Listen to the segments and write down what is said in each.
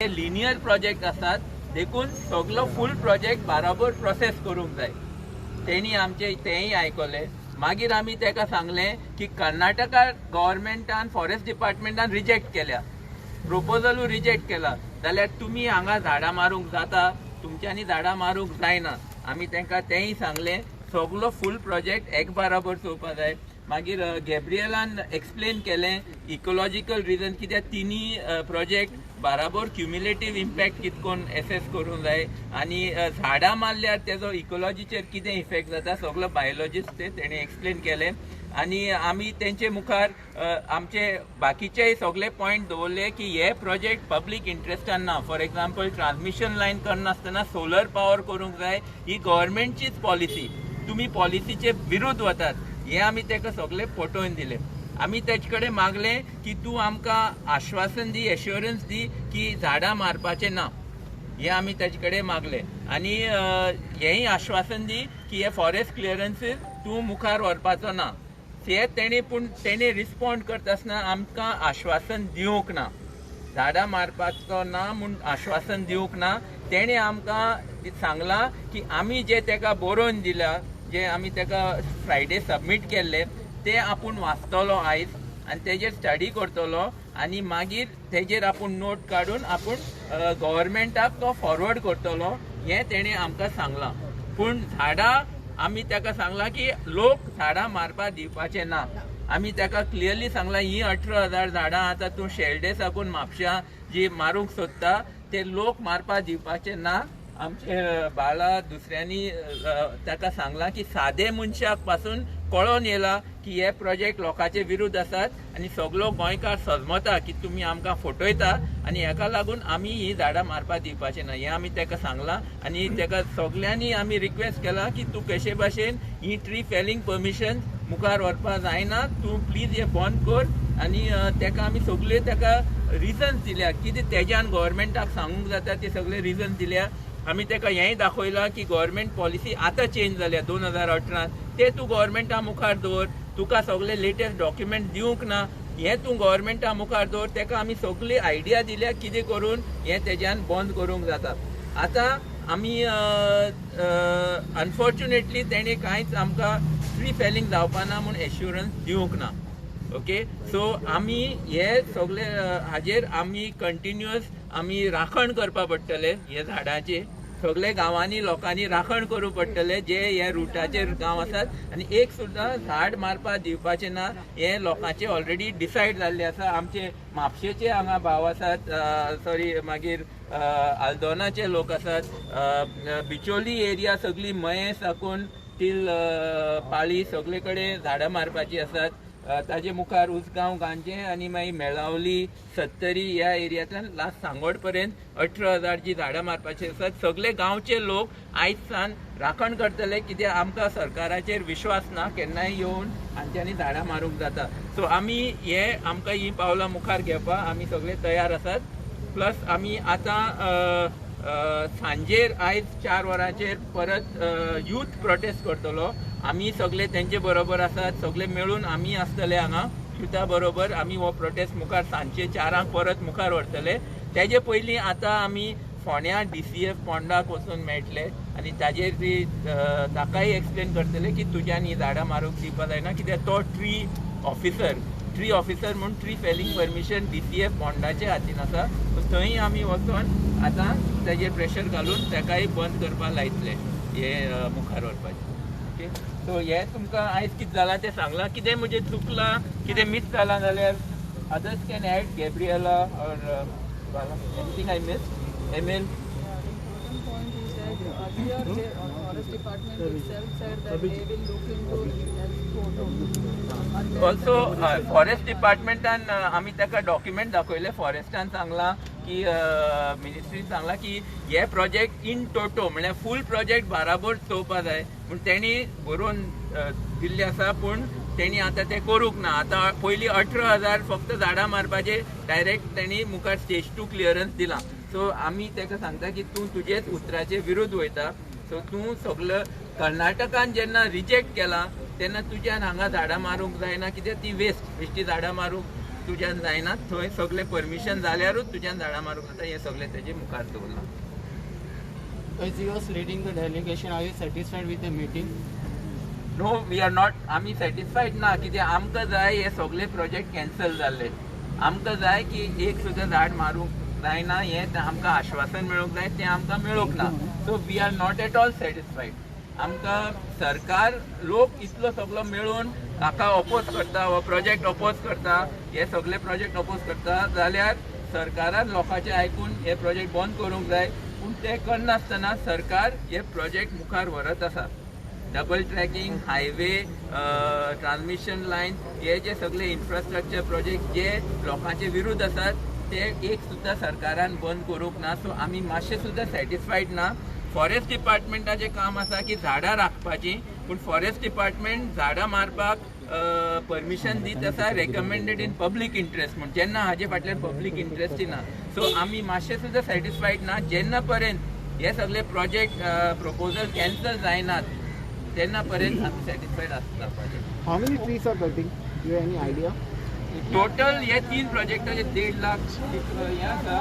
ते linear project असतात देखून सगळो फूल प्रोजेक्ट बराबर प्रोसेस करूंक जाय तेणी आमचे तेंय आयकले मागीर आमी तेका सांगलें की कर्नाटका गव्हर्मेंटान फॉरेस्ट डिपार्टमेंटान रिजेक्ट केल्या प्रोपोजलू रिजेक्ट केला जाल्यार तुमी हांगा झाडां मारूंक जाता तुमच्यांनी झाडां मारूंक जायना आमी तांकां तेंय सांगलें सगळो फूल प्रोजेक्ट एक बराबर चोवपा जाय मागीर गॅब्रियलान एक्सप्लेन केलें इकोलॉजिकल रिजन कित्याक तिनी प्रोजेक्ट बराबर क्युम्युलेटीव इम्पॅक्ट कितकोन एसेस करूंक जाय आनी झाडां मारल्यार तेजो इकोलॉजीचेर कितें इफेक्ट जाता सगळो बायोलॉजिस्ट तेणें एक्सप्लेन केलें आनी आमी तेंचे मुखार आमचे बाकीचेय सगळे पॉयंट दवरले की हे प्रोजेक्ट पब्लीक इंट्रस्टान ना फॉर एग्जाम्पल ट्रान्समिशन लायन करनासतना सोलर पावर करूंक जाय ही गव्हर्मेंटचीच पॉलिसी तुमी पॉलिसीचे विरुद्ध वतात हे आमी ताका सगळे पटोवन दिले आमी तेजे कडेन मागलें की तूं आमकां आश्वासन दी एश्युरन्स दी की झाडां मारपाचें ना हे आमी तेजे कडेन मागलें आनी हेंय आश्वासन दी की हे फॉरेस्ट क्लियरन्सीस तूं मुखार व्हरपाचो ना हे तेणी पूण तेणी रिस्पॉन्ड करता आसतना आमकां आश्वासन दिवंक ना झाडां मारपाचो ना म्हूण आश्वासन दिवंक ना तेणे आमकां सांगलां की आमी जे ताका बरोवन दिला जे आमी ताका फ्रायडे सबमीट केल्ले ते आपूण वाचतलो आयज आनी तेजेर स्टडी करतलो आनी मागीर तेजेर आपूण नोट काडून आपूण गव्हर्मेंटाक तो फॉरवर्ड करतलो हें तेणें आमकां सांगलां पूण झाडां आमी ताका सांगलां की लोक झाडां मारपाक दिवपाचे ना आमी ताका क्लियरली सांगलां ही 18,000 झाडां आतां तूं शेल्डे साकून म्हापशां जी मारूंक सोदता ते लोक मारपाक दिवपाचे ना आमचे बाळा दुसऱ्यांनी ताका सांगलां की सादे मनशाक पासून कळोन येयला की हे प्रोजेक्ट लोकांचे विरुद्ध आसात आनी सगळो गोंयकार सजमता की तुमी आमकां फटयता आनी हेका लागून आमी ही झाडां मारपाक दिवपाचें ना हें आमी ताका सांगलां आनी ताका सगळ्यांनी आमी रिक्वेस्ट केला की तूं कशे भाशेन ही ट्री फेलिंग परमिशन मुखार व्हरपाक जायना तूं प्लीज हें बंद कर आनी ताका आमी सगळे ताका रिजन्स दिल्या कितें तेज्यान गव्हर्मेंटाक सांगूंक जाता ते सगळे रिजन्स दिल्या आमी ताका हेंय दाखयलां की गव्हर्मेंट पॉलिसी आतां चेंज जाल्या 2018 ते तूं गव्हर्मेंटा मुखार दवर तुका सगळे लेटेस्ट डॉक्युमेंट दिवंक ना हें तूं गव्हर्मेंटा मुखार दवर ताका आमी सगळी आयडिया दिल्या कितें करून हें तेज्यान बंद करूंक जाता आतां आमी अनफॉर्च्युनेटली तेणें कांयच आमकां ट्री फेलिंग जावपा ना म्हूण एश्युरन्स दिवंक ना ओके सो आमी हे सगळे हाजेर आमी कंटिन्युअस आमी राखण करपा पडटले हे झाडांचे सगळे गांवांनी लोकांनी राखण करूं पडटलें जे हे रुटाचेर गांव आसात आनी एक सुद्दां झाड मारपाक दिवपाचें ना हे लोकांचे ऑलरेडी डिसायड जाल्लें आसा आमचे म्हापशेचे हांगा भाव आसात सॉरी मागीर आल्दोनाचे लोक आसात बिचोली एरिया सगळी मये साकून टील पाळी सगळे कडेन झाडां मारपाची आसात ताजे मुखार उसगांव गांजे आनी मागीर मेळावली सत्तरी ह्या एरियांतल्यान लास्ट सांगोड पर्यंत 18,000 जी झाडां मारपाची आसात सगळे गांवचे लोक आयज सान राखण करतले कित्याक आमकां सरकाराचेर विश्वास ना केन्नाय येवन हांच्यांनी झाडां मारूंक जाता सो आमी हे आमकां ही पावलां मुखार घेवपाक आमी सगळे तयार आसात प्लस आमी आतां सांजेर आयज 4 वरांचेर परत यूथ प्रोटेस्ट करतलो आमी सगळे तेंचे बरोबर आसात सगळे मेळून आमी आसतले हांगा युथा बरोबर आमी हो प्रोटेस्ट मुखार सांजचे 4 परत मुखार व्हरतले तेजे पयलीं आतां आमी फोंड्या DCF पोंडाक वचून मेळटले आनी ताजेर ती ताकाय एक्सप्लेन करतले की तुज्यान ही झाडां मारूंक दिवपाक जायना कित्याक तो ट्री ऑफिसर म्हूण ट्री फेलिंग परमिशन DCF पोंडाचे हातीन आसा सो थंय आमी वचून आतां ताजेर प्रेशर घालून ताकाय बंद करपाक लायतले हे मुखार व्हरपाचें ओके सो हे तुमकां आयज कितें जालां तें सांगलां कितें म्हणजे चुकलां कितें मिस जालां जाल्यार others can add Gabriela or anything I miss email Forest Department itself said that they will look into it. Also forest डिपार्टमेंटान आमी ताका डॉक्युमेंट दाखयले फॉरेस्टान सांगलां की मिनिस्ट्रीन सांगलां की हे प्रोजेक्ट इन टोटो म्हळ्यार फूल प्रोजेक्ट बराबर चोवपा जाय पूण तेणी बरोवन दिल्ले आसा पूण तेणी आतां ते करूंक ना आतां पयलीं 18,000 फक्त झाडां मारपाचे डायरेक्ट तेणी मुखार स्टेज 2 क्लियरन्स दिलां सो आमी ताका सांगता की तूं तुजेच उतराचे विरुद्ध वयता सो तूं सगळं कर्नाटकान जेन्ना रिजेक्ट केला तेन्ना तुज्यान हांगा झाडां मारूंक जायना कित्याक ती वेस्टी झाडां मारूंक तुज्यान जायना थंय सगळे परमिशन जाल्यारूच तुज्यान झाडां मारूंक जाता हे सगळे तेजे मुखार दवरला. As you was leading the delegation, are you satisfied with the meeting? No we are not आमी सॅटिस्फायड ना कित्याक आमकां जाय हे सगळे प्रोजेक्ट कॅन्सल जाल्ले. आमकां जाय की एक सुद्दां झाड मारूंक जायना हें आमकां आश्वासन मेळूंक जाय तें आमकां मेळूंक ना. So we are not at all satisfied. आमकां सरकार लोक इतलो सगळो मेळून हाका ऑपोज करता हो प्रोजेक्ट ऑपोज करता हे सगळे प्रोजेक्ट ऑपोज करता जाल्यार सरकारान लोकांचें आयकून हे प्रोजेक्ट बंद करूंक जाय. पूण तें करनासतना सरकार हे प्रोजेक्ट मुखार व्हरत आसा. Double tracking highway transmission line हे जे सगळे इन्फ्रास्ट्रक्चर प्रोजेक्ट जे लोकांचे विरुद्ध आसात ते एक सुद्दां सरकारान बंद करूंक ना. सो आमी मातशे सुद्दां सॅटिस्फायड ना. फॉरेस्ट डिपार्टमेंटाचें काम आसा की झाडां राखपाची पूण फॉरेस्ट डिपार्टमेंट झाडां मारपाक परमिशन दीत आसा रेकमेंडेड इन पब्लीक इंट्रस्ट म्हण जेन्ना हाजे फाटल्यान पब्लीक इंट्रस्ट ना. सो आमी मातशे सुद्दां सॅटिस्फायड ना. जेन्ना पर्यंत हे सगळे प्रोजेक्ट प्रपोजल कॅन्सल जायनात तेन्ना पर्यंत आमी satisfied आसपाचें. How many trees are cutting? Do you have any idea? Total हे 3 प्रोजेक्टाचे 1.5 लाख हे आसा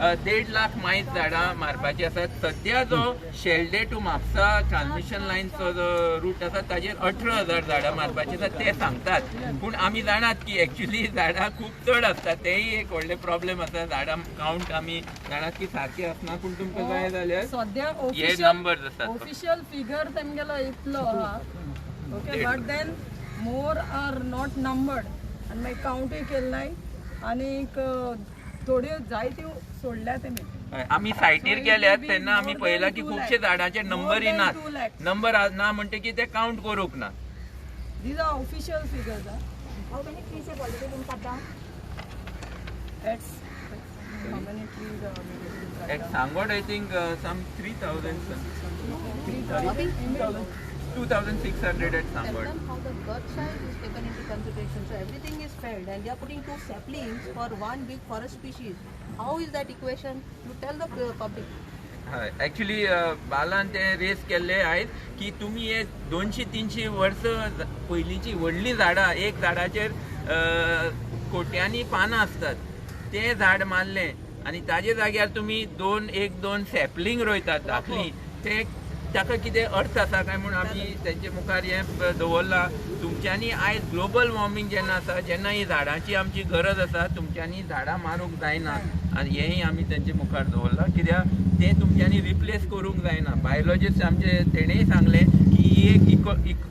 1.5 लाख मायज झाडां मारपाची आसात. सद्या जो शेल्डे टू म्हापसा ट्रान्समिशन लायनचो जो रूट आसा ताजेर 18,000 झाडां मारपाची आसात ते सांगतात. पूण आमी जाणात की एक्चुअली झाडां खूब चड आसतात तेय एक व्हडले प्रॉब्लेम आसा. झाडां कावंट आमी जाणात की सारके आसना. पूण तुमकां जाय जाल्यार सद्या हे नंबर्स आसात. ऑफिशियल फिगर तेमगेलो इतलो आहा okay but then more are not numbered आनी मागीर कावंटूय केले नाय आनीक थोड्यो जायत्यो सोडल्या तेमी. आमी सायटीर गेल्यात तेन्ना आमी पळयला की खुबशे झाडांचे नंबरूय नात. नंबर ना म्हणटा की ते काउंट करूंक ना. These are official figures. How many trees have already been cut down? It's how many trees are available? At Sangod, I think some 3,000, 2,600 at Sangod. How the bird size is taken into consideration. So everything is failed and they are putting 2 saplings for one big forest species. How is that equation? You tell the public. हय actually बालान ते race केल्ले आयज की तुमी हे 200-300 वर्स पयलींची व्हडली झाडां एक झाडाचेर कोट्यांनी पानां आसतात ते झाड मारलें आनी ताजे जाग्यार तुमी 1-2 सॅपलिंग रोयतात धाकली ते ताका कितें अर्थ आसा काय म्हूण आमी तेंचे मुखार हें दवरलां. तुमच्यांनी आयज ग्लोबल वॉर्मिंग जेन्ना आसा जेन्ना ही झाडांची आमची गरज आसा तुमच्यांनी झाडां मारूंक जायना आनी हेंय आमी तेंचे मुखार दवरलां. कित्याक तें तुमच्यांनी रिप्लेस करूंक जायना. बायोलॉजिस्ट आमचे तेणेंय सांगलें की ही एक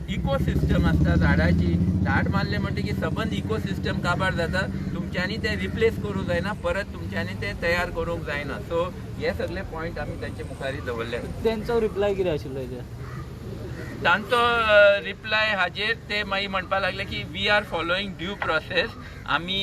इकोसिस्टम आसता झाडाची. झाड मारलें म्हणटकीर सबंद इकोसिस्टम काबार जाता. तुमच्यांनी ते रिप्लेस करूंक जायना परत तुमच्यांनी ते तयार करूंक जायना. सो हे सगळे पॉयंट आमी तेंचे मुखारी दवरले. त्यांचो रिप्लाय कितें आशिल्लो हेजेर? तांचो रिप्लाय हाजेर ते मागीर म्हणपाक लागले की we are following due process. आमी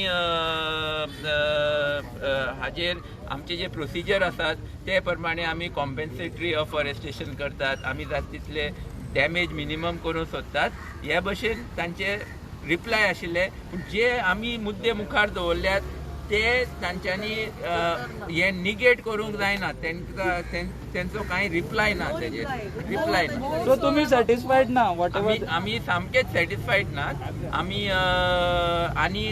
हाजेर आमचे जे प्रोसिजर आसात ते प्रमाणे आमी कॉम्पेन्सेटरी अफॉरेस्टेशन करतात. आमी जाता तितले डॅमेज मिनिमम करूंक सोदतात. हे भशेन तांचे रिप्लाय आशिल्ले. पूण जे आमी मुद्दे मुखार दवरल्यात ते तांच्यांनी हे निगेट करूंक जायना. तेंचो कांय रिप्लाय ना तेजेर रिप्लाय ना. सो तुमी सॅटिस्फायड ना वॉट एवर? आमी सामकेच सॅटिस्फायड नात. आमी आनी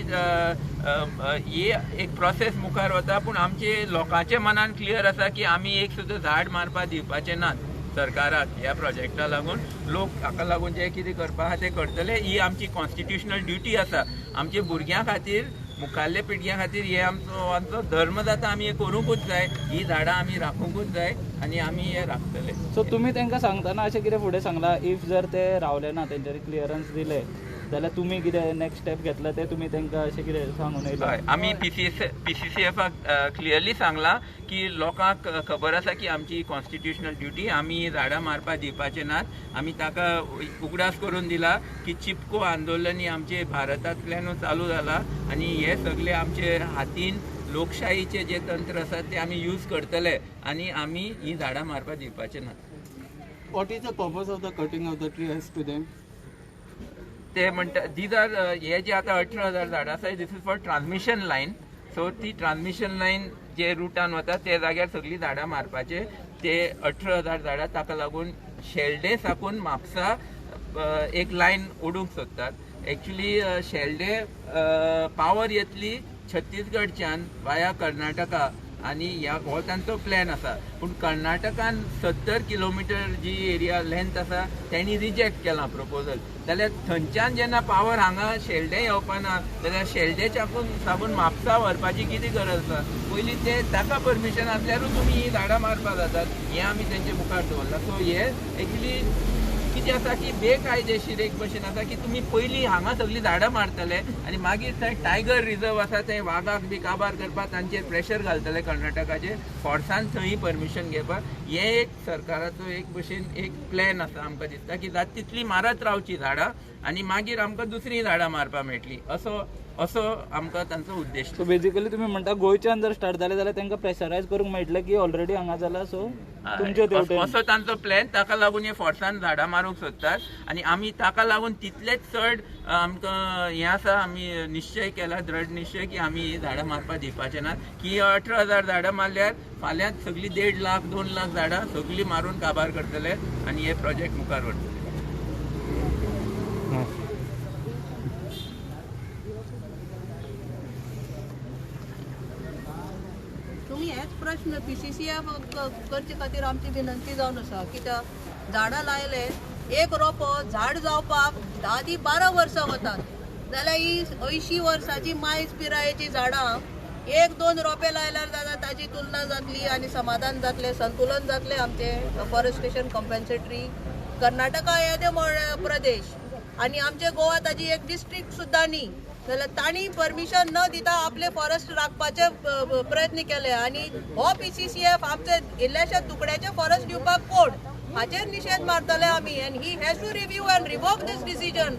हे एक प्रोसेस मुखार वता पूण आमचे लोकांच्या मनान क्लियर आसा की आमी एक सुद्दां झाड मारपा दिवपाचें नात सरकाराक ह्या प्रोजेक्टा लागून. लोक हाका लागून जे कितें करपा आहा तें करतले. ही आमची कॉन्स्टिट्युशनल ड्युटी आसा. आमच्या भुरग्यां खातीर मुखाल्ले पिळग्यां खातीर हे आमचो धर्म जाता. आमी हे करूंकूच जाय. ही झाडां आमी राखूंकूच जाय आनी आमी हे राखतले. सो तुमी तांकां सांगतना अशें कितें फुडें सांगलां इफ जर ते रावले ना तेंच्यांनी क्लियरन्स दिले जाल्यार तुमी कितें नेक्स्ट स्टेप घेतले ते तुमी तांकां अशें कितें सांगून येयलें? हय आमी PCCFाक क्लियरली सांगलां की लोकांक खबर आसा की आमची कॉन्स्टिट्युशनल ड्युटी आमी झाडां मारपा दिवपाचे नात. आमी ताका उगडास करून दिला की चिपको आंदोलन ही आमचे भारतांतल्यानूच चालू जाला आनी हे सगळे आमचे हातीन लोकशाहीचे जे तंत्र आसा ते आमी यूज करतले आनी आमी ही झाडां मारपा दिवपाचे नात. What is the purpose of the cutting of the tree as to them? ते म्हणटा दीज आर हे जे आतां 18,000 झाडां आसा this is for transmission line. So ती ट्रान्समिशन लायन जे रुटान वता ते जाग्यार सगळीं झाडां मारपाचे. ते 18,000 झाडां ताका लागून शेल्डे साकून म्हापसा एक लायन ओडूंक सोदतात. एक्चुली शेल्डे पावर येतली छत्तीसगडच्यान वाया कर्नाटका आणि हो तांचो प्लॅन आसा. पूण कर्नाटकान 70 किलोमिटर जी एरिया लेंथ आसा त्यांनी रिजेक्ट केला प्रपोजल. जाल्यार थंयच्यान जेन्ना पावर हांगा शेल्डे येवपाना जाल्यार शेल्डेच्याकून सागून म्हापसा व्हरपाची कितें गरज आसा. पयलीं ते ताका परमिशन आसल्यारूच तुमी ही झाडां मारपाक जातात. हें आमी तेंचे मुखार दवरला. सो हे एक्चुली कितें आसा की बेकायदेशीर एक भशेन आसा की तुमी पयलीं हांगा सगळीं झाडां मारतले आनी मागीर थंय टायगर रिजर्व आसा थंय वागाक बी काबार करपाक तांचेर प्रेशर घालतले कर्नाटकाचेर फोर्सान थंय परमिशन घेवपाक. हें एक सरकाराचो एक भशेन एक प्लॅन आसा. आमकां दिसता की जाता तितली मारत रावची झाडां आनी मागीर आमकां दुसरी झाडां मारपाक मेळटली असो आमकां तांचो उद्देश. सो बेजिकली तुम्ही म्हणटा गोंयच्यान जर स्टार्ट जालें जाल्यार तांकां प्रेशरायज करूंक मेळटलें की ऑलरेडी हांगा जाला. सो तुमचे तेवटेन असो तांचो प्लॅन. ताका लागून हे फोर्सान झाडां मारूंक सोदतात आनी आमी ताका लागून तितलेच चड आमकां हें आसा. आमी निश्चय केला दृढ निश्चय की आमी ही झाडां मारपाक दिवपाचे नात. की 18,000 झाडां मारल्यार फाल्यां सगळीं 1.5 लाख 2 लाख झाडां सगळीं मारून काबार करतले आनी हे प्रोजेक्ट मुखार व्हरतले. तुम्ही हेच प्रश्न PCCF करचे खातीर आमची विनंती जावन आसा. कित्याक झाडां लायले एक रोपो झाड जावपाक 10 ते 12 वर्सां वतात. जाल्यार ही 80 वर्सांची मायज पिरायेची झाडां 1-2 रोपे लायल्यार जाता ताची तुलना जातली आनी समाधान जातले संतुलन जातले आमचे फॉरेस्टेशन कॉम्पेन्सेटरी. कर्नाटका हे ते प्रदेश आनी आमचे गोवा ताजी एक डिस्ट्रिक्ट सुद्दां न्ही. जाल्यार तांणी परमिशन न दिता आपले फॉरेस्ट राखपाचे प्रयत्न केले आनी हो PCCF आमचे इल्ल्याशा तुकड्याचे फॉरेस्ट दिवपाक कोड हाचेर निशेध मारतले आमी. And he has to review and revoke this decision.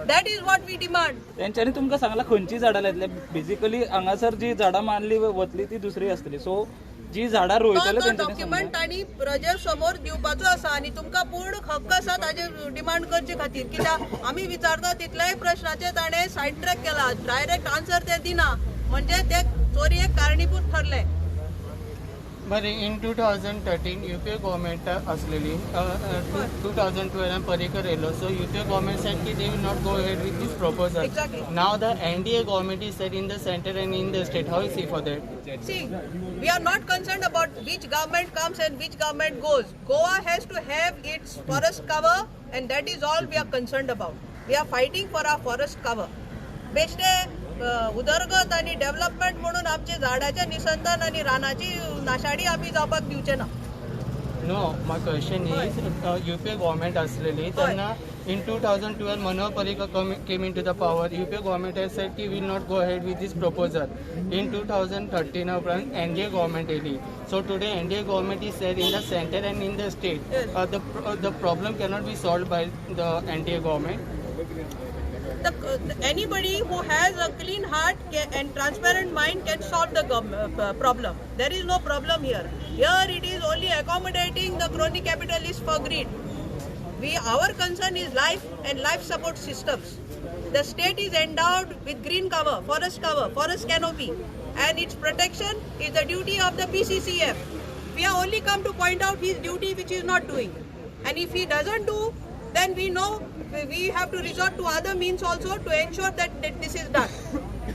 That is what we demand. तेंच्यांनी तुमकां सांगला खंयची झाडां लायतले. बेजिकली हांगासर जी झाडां मारली वतली ती दुसरी आसतली. सो जी झाडां रोयतले तो तेंच्यांनी डॉक्युमेंट तांणी प्रजे समोर दिवपाचो आसा आनी तुमकां पूर्ण हक्क आसा ताजे डिमांड करचे खातीर. कित्याक आमी विचारता तितल्याय प्रश्नाचे ताणें सायड ट्रॅक केला. डायरेक्ट आन्सर ते दिना म्हणजे ते चोरयेक कारणीभूत ठरले. But in 2013 UPA government असलेली 2012 Parikar yellow. So UPA government said that they will not go ahead with this proposal. Exactly. Now the NDA government is set in the center and in the state. How is it for that? See, we are not concerned about which government comes and which government goes. Goa has to have its forest cover and that is all we are concerned about. We are fighting for our forest cover. बेश्टे उदरगत आणि development म्हणून आमचे झाडाचे निसंधान आणि रानाची नाशाडी आम्ही जावपाक दिवचे ना. No, my question is UPA government असलेली त्यांना in 2012 Manohar Parikar came into the power. UPA government has said he will not go ahead with this proposal. In 2013 NDA government येली. So today NDA government is set in the center and in the state. Yes. The problem cannot be solved by the NDA government. Anybody who has a clean heart and transparent mind can solve the problem. There is no problem here. Here it is only accommodating the crony capitalists for greed. Our concern is life and life support systems. The state is endowed with green cover, forest canopy, and its protection is the duty of the PCCF. We have only come to point out his duty which he is not doing. And if he doesn't do, then we know we have to resort to other means also to ensure that this is done.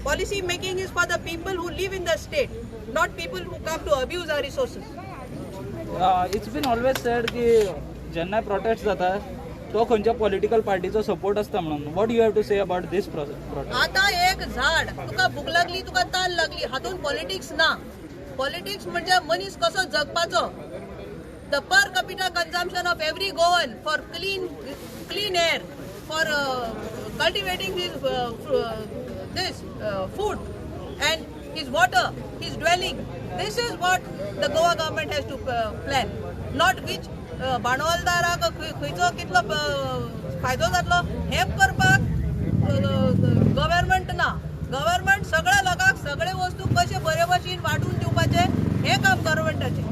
Policy making is for the people who live in the state, not people who come to abuse our resources. It's been always said की जेन्ना prostate जाता तो खंयच्या political पार्टीचो support आसता म्हणून. What you have to say about this protest. आता एक झाड तुका भूक लागली तुका तान लागली हातून पॉलिटिक्स ना. पॉलिटिक्स म्हणजे मनीस कसो जगपाचो. The per capita consumption of every Goan for clean air, for cultivating his food and his water, his dwelling. This is what the Goa government has to plan. Not which भांडवलदाराक खंयचो कितलो फायदो जातलो हें करपाक government ना. Government सगळ्या लोकांक सगळे वस्तू कशे बरे भशेन वांटून दिवपाचे हें काम गव्हर्नमेंटाचें.